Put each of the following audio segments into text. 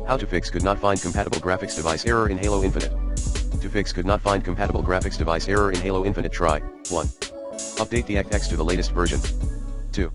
How to fix could not find compatible graphics device error in Halo Infinite. To fix could not find compatible graphics device error in Halo Infinite. Try 1. Update the DirectX to the latest version. 2.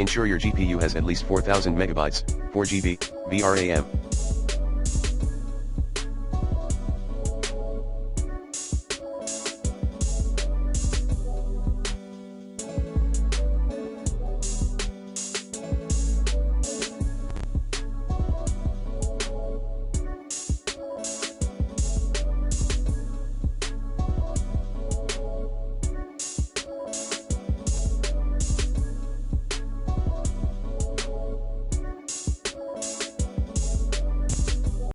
Ensure your GPU has at least 4000 megabytes, 4 GB, VRAM.